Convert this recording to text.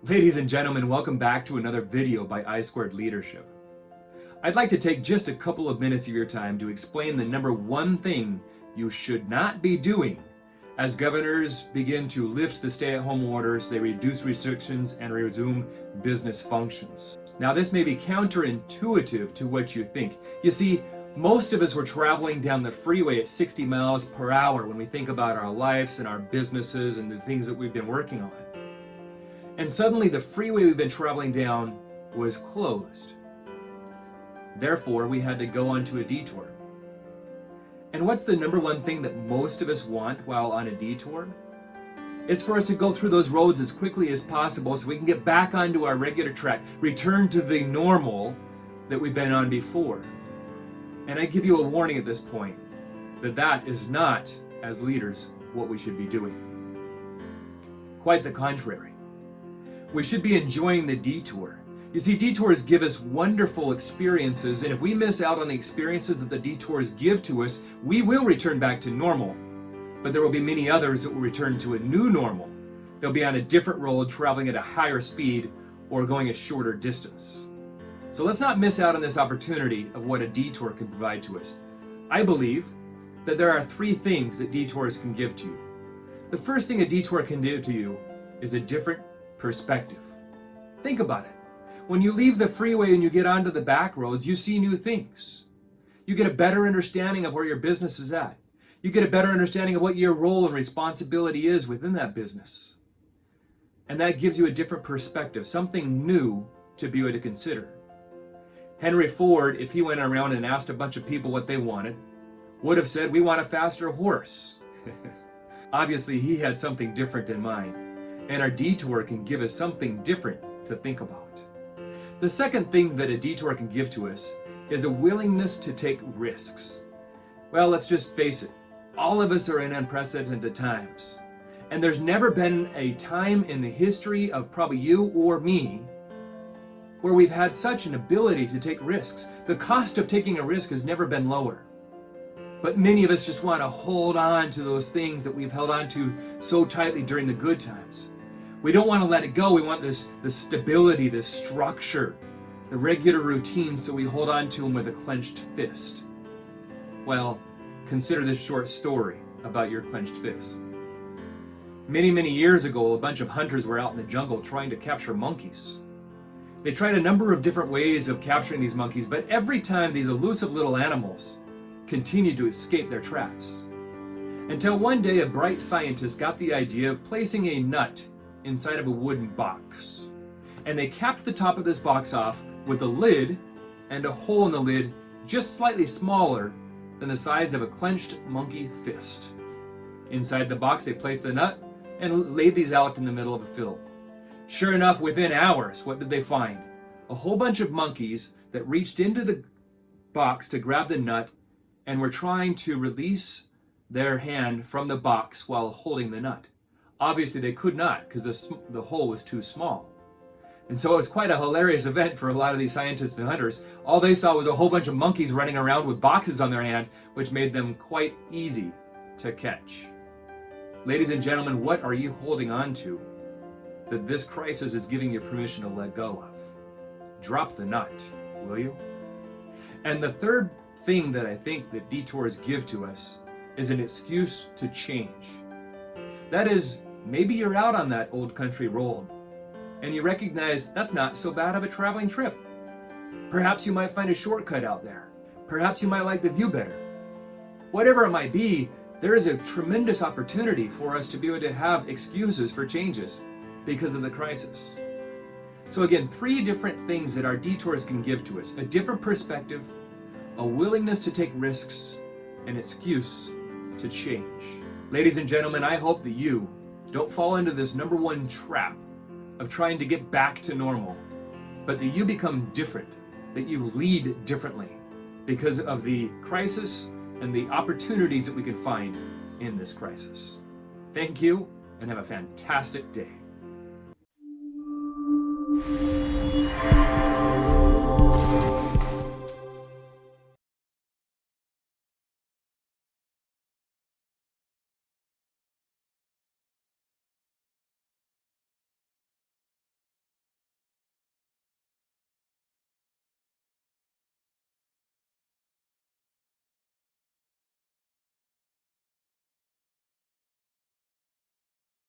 Ladies and gentlemen, welcome back to another video by I Squared Leadership. I'd like to take just a couple of minutes of your time to explain the number one thing you should not be doing as governors begin to lift the stay-at-home orders, they reduce restrictions, and resume business functions. Now, this may be counterintuitive to what you think. You see, most of us were traveling down the freeway at 60 miles per hour when we think about our lives and our businesses and the things that we've been working on. And suddenly the freeway we've been traveling down was closed. Therefore, we had to go onto a detour. And what's the number one thing that most of us want while on a detour? It's for us to go through those roads as quickly as possible so we can get back onto our regular track, return to the normal that we've been on before. And I give you a warning at this point that that is not, as leaders, what we should be doing. Quite the contrary. We should be enjoying the detour. You see, detours give us wonderful experiences, and if we miss out on the experiences that the detours give to us, we will return back to normal. But there will be many others that will return to a new normal. They'll be on a different road, traveling at a higher speed or going a shorter distance. So let's not miss out on this opportunity of what a detour can provide to us. I believe that there are three things that detours can give to you. The first thing a detour can give to you is a different perspective. Think about it. When you leave the freeway and you get onto the back roads, you see new things. You get a better understanding of where your business is at. You get a better understanding of what your role and responsibility is within that business. And that gives you a different perspective, something new to be able to consider. Henry Ford, if he went around and asked a bunch of people what they wanted, would have said, "We want a faster horse." Obviously, he had something different in mind. And our detour can give us something different to think about. The second thing that a detour can give to us is a willingness to take risks. Well, let's just face it. All of us are in unprecedented times. And there's never been a time in the history of probably you or me where we've had such an ability to take risks. The cost of taking a risk has never been lower. But many of us just want to hold on to those things that we've held on to so tightly during the good times. We don't want to let it go. We want this stability, this structure, the regular routine, so we hold on to them with a clenched fist. Well, consider this short story about your clenched fist. Many, many years ago, a bunch of hunters were out in the jungle trying to capture monkeys. They tried a number of different ways of capturing these monkeys, but every time these elusive little animals continued to escape their traps. Until one day a bright scientist got the idea of placing a nut inside of a wooden box. And they capped the top of this box off with a lid and a hole in the lid just slightly smaller than the size of a clenched monkey fist. Inside the box they placed the nut and laid these out in the middle of a field. Sure enough, within hours, what did they find? A whole bunch of monkeys that reached into the box to grab the nut and were trying to release their hand from the box while holding the nut. Obviously they could not because the hole was too small. And so it was quite a hilarious event for a lot of these scientists and hunters. All they saw was a whole bunch of monkeys running around with boxes on their hand, which made them quite easy to catch. Ladies and gentlemen, what are you holding on to that this crisis is giving you permission to let go of? Drop the nut, will you? And the third thing that I think that detours give to us is an excuse to change. That is, maybe you're out on that old country road and you recognize that's not so bad of a traveling trip. Perhaps you might find a shortcut out there. Perhaps you might like the view better. Whatever it might be, there is a tremendous opportunity for us to be able to have excuses for changes because of the crisis. So again, three different things that our detours can give to us: a different perspective, a willingness to take risks, an excuse to change. Ladies and gentlemen, I hope that you don't fall into this number one trap of trying to get back to normal, but that you become different, that you lead differently because of the crisis and the opportunities that we can find in this crisis. Thank you, and have a fantastic day.